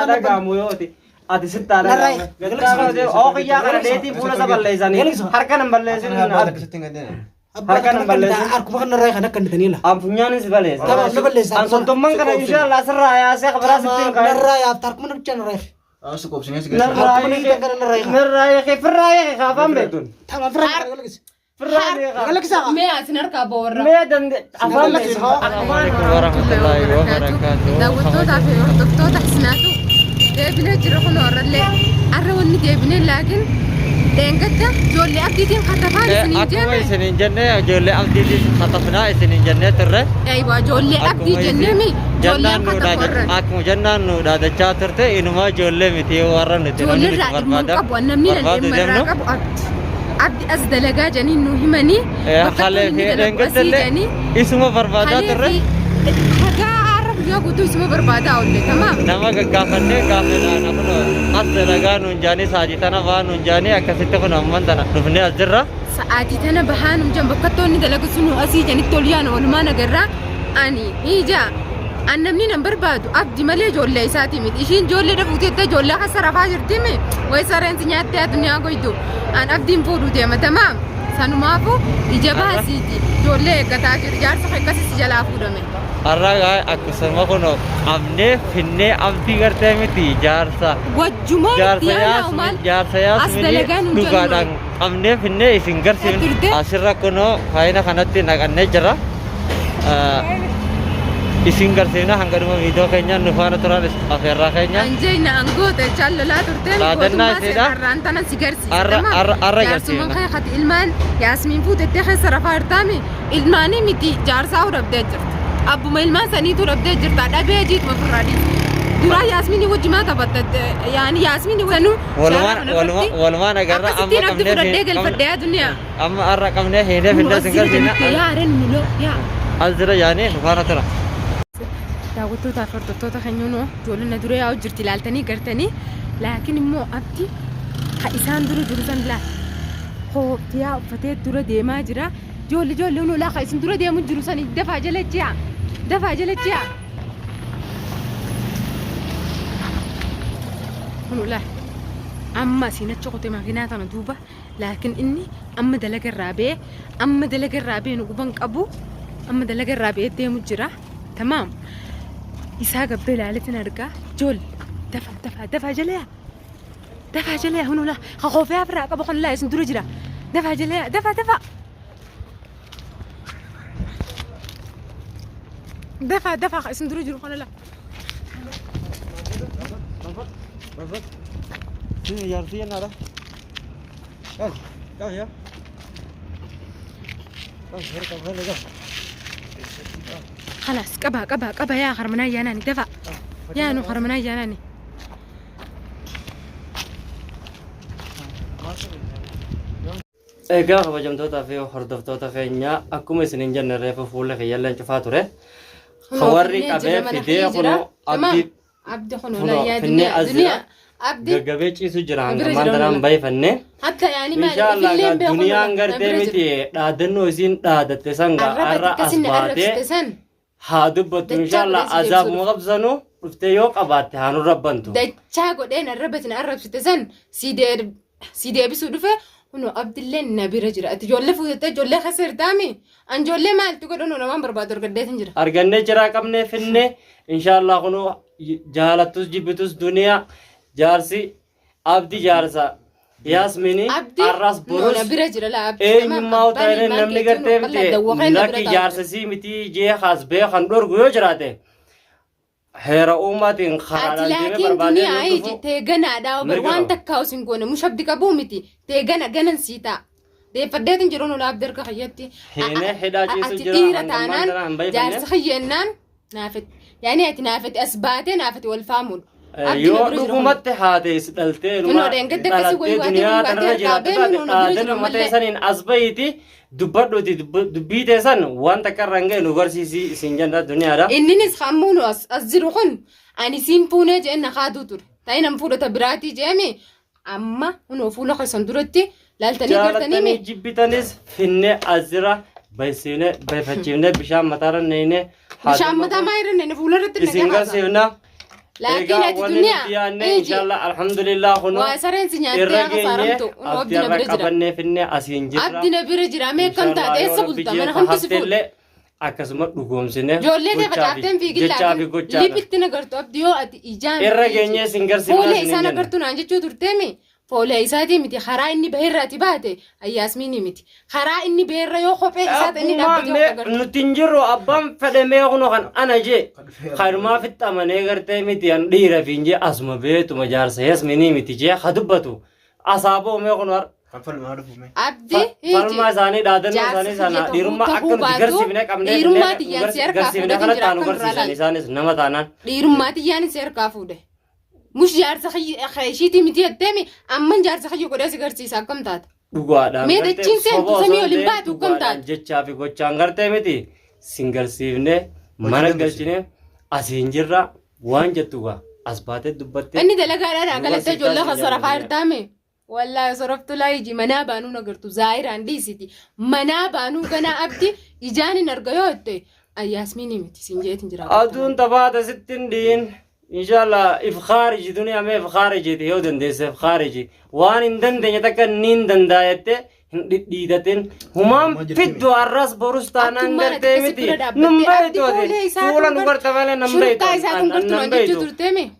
ستة قاموا يوتي أدي ستة قاموا أو يا كنا ليتي بولا سبليزاني حركة نبليزين حركة نبليزين أركب خلنا رايح أنا كنت تنيلا أم فنيان سبليز تمام نبليز أم صدوم من كنا إن شاء الله سر يا شيخ براس الدين كاي نراي أفترك من بتشان رايح سكوب سنين نراي في الراي خافم بيتون تمام فراي في الراي قال لك ساعة ما أتنركب بورا ما دن أفهم السلام عليكم ورحمة الله وبركاته داوتودا في دكتور حسناتو جايبنا جرخنا ورلي أروني جايبنا لكن دينكتا جولي أبديتين خطفان أكو سنين جنة جولي أبديتين خطفنا سنين جنة ترى أيوة جولي أبدي جنة مي جولي جنان نودا أكو جنان نودا دچاتر ته إنما جولي متي ورا نتي جولي رأي منقب ونمني المراقب أبدي أزدلقا جنين نوهمني خالي في دينكتا اللي اسمه بربادا ترى يا قدو اسمه بربادا أولي تمام nama gaggaafannee gaafannaan kunoo as dalagaa nuun jaanii saajii tana ba'aa nuun jaanii akkasitti kun amman tana dhufnee as jirra. Sa'aatii tana bahaan umjan bakkattoonni dalagu sunu asii janitti ol yaanu walumaan agarraa ani ija an namni nan barbaadu abdi malee ijoollee isaati miti ishiin ijoollee dhafuuteetta ijoollee akka sarafaa jirtimi way sareensi nyaattee addunyaa goytu an abdiin fuudhuu deema tamaam sanumaafu ija baasiiti ijoollee eeggataa jiru jaarsa akkasis jalaa fuudhame. Arragaa akkasuma kunoo qabnee finnee abdii gartee miti jaarsa. Wajjumaan jaarsa yaasminii dhugaadhaan qabnee finnee isin garsiifne asirra kunoo faayina kanatti naqannee jira. Isin garsiifne hanga dhuma viidiyoo keenyaan nu faana turan afeerraa keenya. Anjayna angoota jaallalaa turteen laadannaa iseedha. Arraantana si garsiisa. Arra garsiifna. Jaarsummaan kee hati ilmaan yaasmiin fuutettee keessa rafaa hirtaami ilmaanii miti jaarsaa hudhabdee jirti. أبو ملمان سنيتو ربدي جرتا دبي جيت مفرادي دورا ياسميني وجما تبتت يعني ياسميني وسنو ولمان أجرا أما كمنه الدنيا أما الرقم نه هنا في الناس إنكار جنا يا رن ملو يا أزرا يعني نفارة ترى داوتو تافر توتا خنيونو جولنا دورا ياو جرتي لالتني قرتني لكن مو أبتي خيسان دورو سن لا هو تيا فتيت دورا ديما جرا جول لونو لا خيسان دورا ديما جرو سن دفع جلتيا دفع جلتيا هنو لا أما سينات شقتي ماكينات أنا دوبة لكن إني أما دلق الرابع نقبان أبو أما دلق الرابع دي مجرى تمام إساق بيل علتنا رقا جول دفع جليا هنو لا خوفيها براق أبو خن لا يسن دورو جرى دفع جليا دفع اسم دروج روح لا بالضبط شنو يارفين هذا قال يا خلاص قبا يا خرمنا يا ناني دفع يا نو خرمنا يا ناني egaa kabajamtoota fi hordoftoota keenya akkuma isiniin jenne reefu fuula kiyyalleen cufaa ture hawarri qabee fidee kuno abdi kuno la yaa dunya abdi gaggabee ciisu jira hanga maantaraan bayfanne hatta yaani inshallah duniyaan gartee miti dhaadannoo isiin dhaadatte sanga arra as baatee haa dubbattu inshallah azaab muqabsanu dhuftee yoo qabaatte haanu rabbantu dachaa godheen arrabatin arrabsite san si deebisuu dhufe هنو عبد الله النبي رجل أتجولى فوتة جولى خسر دامي أن جولى ما تقول إنه نمان بربادر قديت نجرا أرجعني جرا كمنه فينه إن شاء الله هنو جهالتوس جبتوس دنيا جارسي عبدي جارسا ياسميني الراس بروس نبي رجل لا عبد إيه ما هو تاني نمني كرتة متى لكن جارسي متى جه خاص به خندور غيو جراته هيرا أمتين خارج لكن دنيا أي تيجنا داو بروان تكاوسين كونه مش هبدي كبومتي تيجنا جنن سيتا ده فديت نجرونه لا أقدر كخياتي هنا حداجي سجرا تانان جالس خيّنان نافت يعني أتنافت أسباتي نافت والفامون يو حكومت هذه سدلتين وما الدنيا ترجع تبادل متى سنين أسبايتي دبادو دبيت سن وان تكررنجي نغرسي سنجان الدنيا را إني نسخمون أزرخون أني سيمبونة جن خادوتر تاين مفولة تبراتي جامي أما هنو فولة خسندرتي لالتني كرتني مي جبتنيس فيني أزرا بيسينه بيفتشينه بشام متارن نينه بشام متى ما يرن نينه فولة رتني سينغا سينا لكن الدنيا إن شاء الله الحمد لله خنو واسرين سنياتي خسارمتو أبدي ركبني فيني أسين جرا أبدي نبرجرا مي كم تاد إيه سبولتا من هم تسفول akkasuma dhugoomsine joollee ta'e facaafteen fiigillaa lipitti nagartu abdii yoo ati ijaan irra geenyee singarsiifna foolee isaa nagartu naan jechuu turteemi foolee isaatii miti karaa inni baheerraati baate ayyaasmiini miti karaa inni baheerra yoo kophee isaa ta'e inni dhaabbatee agartu nuti hin jirru abbaan fedhamee kuno kan ana jee kanumaa fixamanee gartee miti an dhiira fiinjee asuma beetuma jaarsa yasminii miti jee ha dubbatu asaaboo mee kuno abdi falma isaanii dhaadannoo isaanii sana dhiirummaa akka nuti garsiifnee qabnee dhiirummaa tiyyaan si harkaa garsiifnee kana taanu garsiisan isaanis nama taanaan dhiirummaa tiyyaan si harkaa fuudhe mush jaarsa ishiitii miti jetteemi amman jaarsa kiyya godhee si garsiisa akkam taata dhugaadhaan mee dachiin seentu samii waliin baatu akkam taata jechaa fi gochaan gartee miti sin garsiifnee mana galchine asiin jirra waan jettuga as baatee dubbattee inni dalagaadhaan galattee ijoollee kasarafaa hirtaame والله صرفت لا يجي منا بانو نقرتو زاير عندي سيتي منا بانو كنا أبدي إجاني نرجعوت ياسميني متي سنجيت نجرا أدون تبعت ستين دين إن شاء الله إفخارج دنيا ما إفخارج يودن ديس إفخارج وان إندن دنيا تكنين دندايته ديدتين همام فيدو الرأس بورستانا نرتي متي نمبرتو دي سولا نقرت فعلا نمبرتو نمبرتو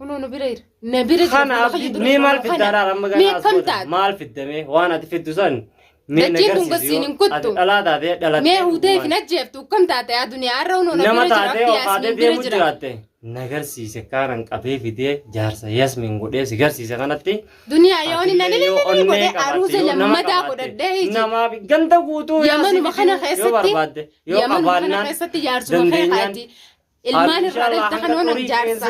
هنو نبرير نبرير خنا أبدي ميمال في الدار رمضان مال في الدم وانا تفيدو سن دجيتون قصين كنتو لا دادي دلت مي هودي في نجفتو كم تاتي الدنيا عرونو نما تاتي وقادي دي مجراتي نگر سيسه كارن قبي فيدي جارسا ياسمين غودي سيغر سيسه كانتي دنيا يوني نني غودي عروس لما دا غودي نما غندا غوتو يمن مخنا خيستي يمن مخنا خيستي يارسو مخياتي المان الرادة تخنون جارسا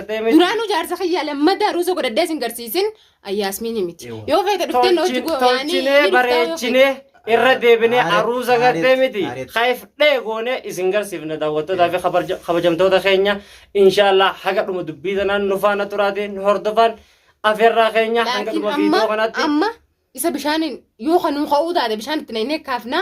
دورانو جارسا خيا لما دا عروس غودي سنغرسيسن ياسمين ميتي يو فايت دفتن نوجو يعني بريتشينه irra deebinee aruusa gartee miti khayf dheegoone isin garsiifne daawwattoota fi kabajamtoota keenya inshallah haga dhuma dubbii tanaan nu faana turaate nu hordofan afeerraa keenya hanga dhuma viidiyoo kanaatti amma isa bishaanin yoo kanuu ka'uu taate bishaan itti naynee kaafna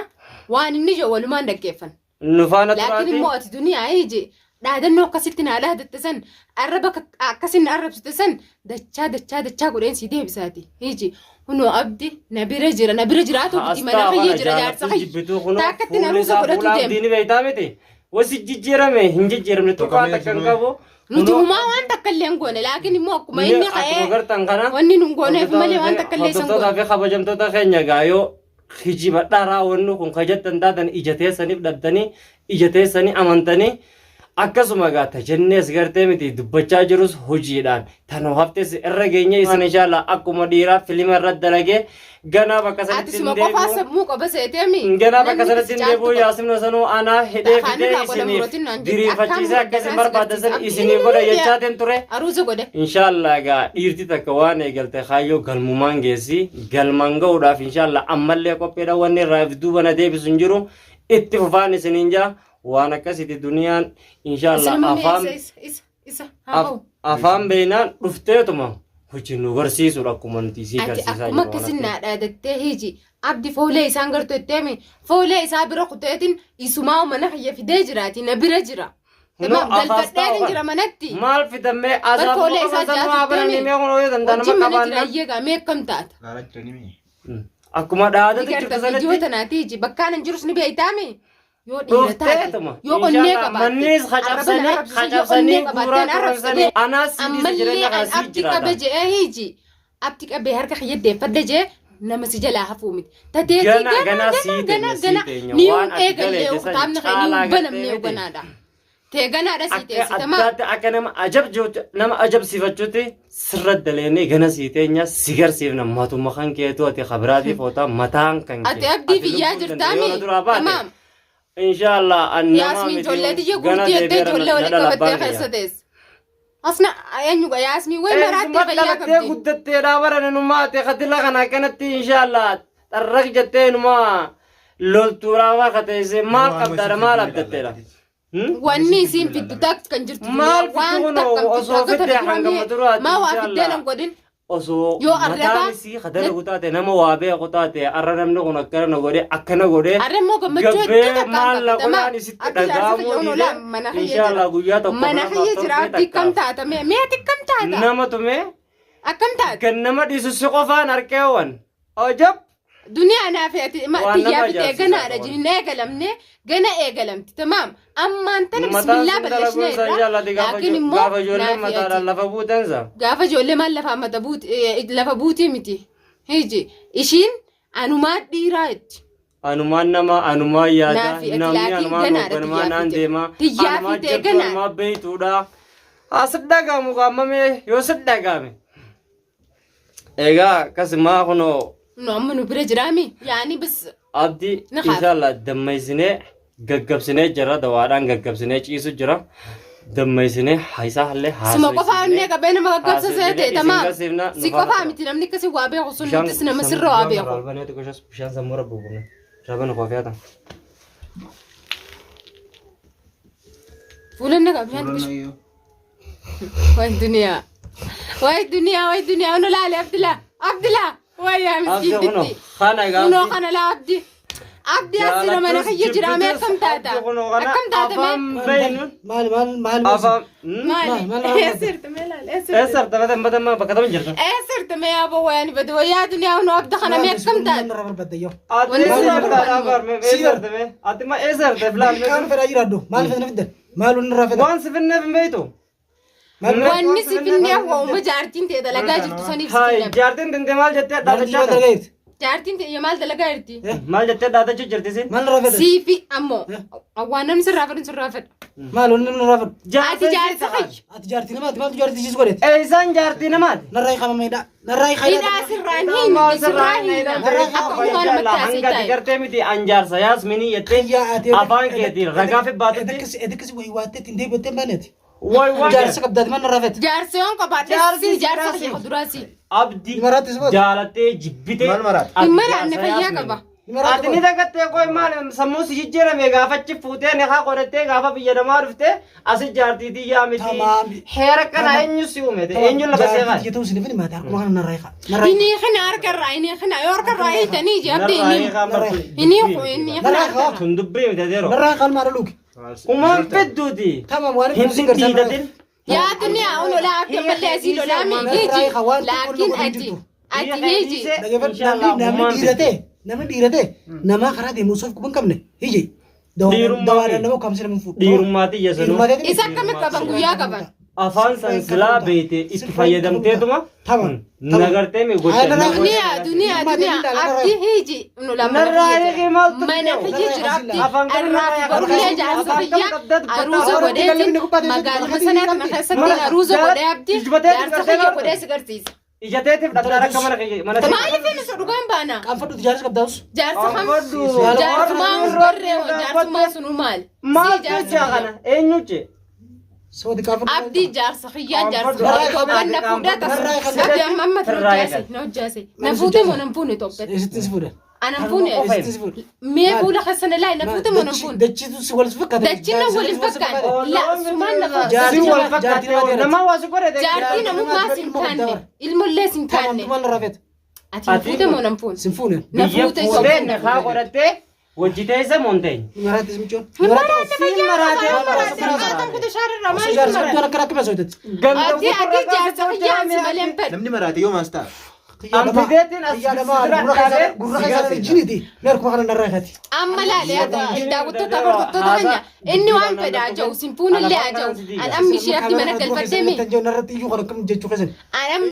waan inni ijoo walumaan dhaggeeffan nu faana turaate laakiin immoo ati duniyaa iji dhaadannoo akkasitti naa dhaadatte san arraba akkasin arrabsite san dachaa godheen si deebisaati iji هنو أبدي نبرة جراتو بدي ما نخيّ جرا جارس خيّ تاكت نروسا ولا تدم ديني بيتامتي وسججيرمه هنججيرمه توقعت كنكابو نتو ما وان تكلم قونه لكن مو كما إني خيّ واني نقونه فمالي وان تكلم سنقول تودا في خبجم تودا خيّنيا غايو خيجي بدارا ونو كن خجت تنداتن إجتة سني بدتني إجتة سني أمانتني akkasuma gaata jennees gartee miti dubbachaa jirus hojiidhaan tanoo haftes irra geenye isin inshallah akkuma dhiiraa filima irra dalagee ganaa bakka sanatti hin deebi'u ganaa bakka sanatti hin deebi'u yaasimno sanuu anaa hidhee fidee isiniif diriirfachiisee akkasiin barbaadan isinii godha jechaatiin ture inshallah gaa dhiirti takka waan eegalte kaayyoo galmumaan geessi galmaan ga'uudhaaf inshallah ammallee qopheedha wanni irraa duuba na deebisu hin jiru itti fufaan isiniin jaa وانا كسيت الدنيا ان شاء الله افهم بينان رفتيتما هجي نغرسيس وركم انتي سي كرسيسا ما كسنا دادته هيجي عبد فولي سانغرتو تيمي فولي سابرو قتيتين يسمعوا منحيه في دجراتي نبرجرا تمام دلفتين جرا منتي مال في دمي ازاب فولي ساجاتو تيمي مي غنو يدندن ما كبانا ييغا مي كم تات اكما دادت ترتسنتي جوتنا تيجي بكان نجرس نبي ايتامي yoo onnee qabaate mannis khacabsanii guuraa turresanii anas ammallee abdi qabe jee hiji abdi qabe harka xiyyeeddeeffadde jee nama si jalaa hafuu miti tateetii gana niyuu eegalee utaamna niyuu banamnee ganaadha tee ganaadha si teessitama akka nama ajabsiifachuuti sirra daleenee gana sii teenya si garsiifna matuma kan keetu ati khabiraatiif oota mataan kan kee ati abdii biyyaa jirtaami tamaam إن شاء الله أن ياسمين جولتي يقول تيجي جولة ولا كفتة خسدس أصلا أينو ياسمين وين مرات تغيّا كبدي قد تتراور أنا نما تخدلا كنا كنتي إن شاء الله الرجتين ما لول تراوا خديسة ما قدر ما لبتتلا واني سين في الدتاك كنجرت ما وان تكمل أصوفت يا حنك مدرات ما وافد دينهم قدين osoo Yoo arraba- mataan isii kadala kutaate nama waa beeku taate arra namni kun akkana godhe akkana godhe Arremmoo gammachuu gabbee hedduu takkaan maalla qabatama. qolaan isitti Abdi jaarsa dhagahamuu kiyya dhiise oolaa mana kiyya inshaallah jira. guyyaa tokko Mana kiyya jira abdii akkam taata mee ati akkam taata? nama tume Akkam taata? kan nama dhiisu si qofaan harkeewwan ajab Duniyaa naaf ati Waan nama xiyyaa bitee ajaa'ibsiisa ganaadha kun. jinnee eegalamne gana eegalamti tamaam ammaan tana mataan bismillaa sin dalaguun balleessinee san jaallati laakiin immoo gaafa ijoolleen naaf mataadhaan ati. lafa buutansa Gaafa ijoollee maal lafa buutii miti. Hiji ishiin anumaa dhiiraa jetti. anumaan nama anumaan yaada Naafi ati namni laakiin anumaan ganaadha hogganamaa naan xiyyaa deema Xiyyaa anumaan fitee jirtu ganaadha. anumaan beeytuudha as dhagamu qaamame yoo si dhagame egaa akkasumaa kunoo Nu amma nu bira jiraami yaani bis abdi Na haaf. inshallah dammaysinee gaggabsinee jira dawaadhaan gaggabsinee ciisu jira dammaysinee haayisaa hallee suma qofaa onnee qabee nama gaggabsa Haasofsiisnee seete isin tamaa garsiifna, nu si faana qofaa qaba. miti namni akkasii waa beeku sun nutis nama sirra waa beeku. bishaan sammuu rabbu bunne shaabana koofiyata Fuulanne qaba bishaan bishaan. Waay duniyaa. Waay duniyaa nu laale Abdilaa. Waay yaa abdi kunoo miskiin. kana Kunoo gaabdi kana laa Abdi. Abdi asirra mana kiyya jiraame akkam taata? Akkam taata mee? afaan beeynuun maal afaan Maali? Eessirta mee laale eessirta. eessarta batan batan bakka taman jirta Eessirta mee yaaboo wayaani bade wayyaa duniyaa nu Abdi kana mee akkam taata? ati Wanni si eessarta barbaadu. afaarme eessarte mee ati ma eessarte filaan Kan fedhaa jiraadhu maal fedha fidda maal wanni irraa fedha waan si finneef hin beeytu Wanni si finneef waa'uma jaartiin ta'e dalagaa jirtu saniif si Hai, finneef. jaartiin tinte maal jettee maal dhaadachaa jibba dargayeeti Jaartiin ta'e maal dalagaa jirti? maal jettee dhaadachuu jirti sin maal irraa fedha Siifi ammoo waan namni sirraa fedhu sirraa fedha. maal wanni irraa fedha Ati jaarsa fayyi. ati jaartii namaati maaltu jaartii siis godheeti isaan jaartii namaati narraa hiikamamedha narraa Hidhaa sirraan hin sirraa hin akka umaan mattaasii hangati taa'e. gartee miti anjaarsa yaasminii jettee afaan keetiin ragaa fi baatutti edekasi wayi waattee ittiin deebi'attee baaneeti way way jaarsa qabdaati maal narraa fedha Jaarsa yoon qabaadhe si jaarsa kiyya duraasi. abdi Imaraattis booti. jaalattee jibbitee Maal maraati? ati Hin maraanne jaarsa fayyaa yaasmin. qaba. Ati ni dagattee qoy maal sammuu si jijjiirame gaafachi fuutee ni haa godhattee gaafa biyya namaa dhufte asi jaartiitii yaa miti Tamaam. heera kana eenyu si uumete eenyu lafa seeqaa jaartii ta'uu sinifin maata akkuma kana narraa hiika narraa Inni kana harkarraa inni kana yoo harkarraa hiitanii jabde inni inni kana harkarraa. tun dubbii miti adeero narraa hiikaan maal luuki umaan fedduuti tamaam waan hin ibsu garsan diidatin Yaa dunia unu la akka malee asii lolaa miidhiji laakiin ati hiji. namni dhiirate nama karaa deemu osoo quban qabne hiji dawaadhaan nama kamsi nama fuudhu dhiirummaati yesanuu Isa akkamitti qaban guyyaa qaban. afaan san silaa beete itti fayyadamteetuma nagartee mi Dunia abdi hiji unu la narraa eegee maaltu mana hiji jira abdi arraaf barulee jaarsa biyya aruuza godheetiin magaaluma sanaatti maxeessatti aruuza godhee abdi jaarsa biyya godhee si garsiisa. ijateetiif dhabdaan akka mana Maaliif inni isa dhugaan baana? qaanfadhuuti jaarsa qabdaa'us Jaarsa kam Anfadhu. jaarsumaa gorree jaarsumaa sunu maal? maal jechaa kana eenyuche sooti qaanfadhu Abdi jaarsa xiyyaa jaarsa Itoophiyaa na fuudhee tas abdi amma amma na hojjaase na fuute moo nan fuune Itoophiyaa eessittiin si fuudhan anan fuune eessittiin si fuudhan mee fuula keessan ilaa na fuute moo nan fuune dachiitu si walis fakkaata dachiin na waliin fakkaate la sumaan na si wal fakkaate fakkaate nama waa si godhate jaartii namummaa sin taanne ilmollee sin taanne maal narraa feetu ati na fuute moo nan fuune sin fuunen na biyya fuute fuudhee Itoophiyaa nafaa godhattee wajjitee isa moonteen imaraattis michoon Maraate fayyaa maraate, maraate maraate kutu shaarra osoo jaarsa maaliif qabdaan akka rakkina sootatti ati jaarsa xiyyaa si malee hin fedhu Namni maraate yoo maas ta'a. Ambideetiin as gurra keessaa jiniiti mee akkuma kana narraa feeti amma laalee daawwattoota hordoftoota keenya inni waan fedhaa jiru simfuun illee haa jiru an ammi ishee akka mana galfattee mi narratti iyyuu kan akkam jechuu keessan an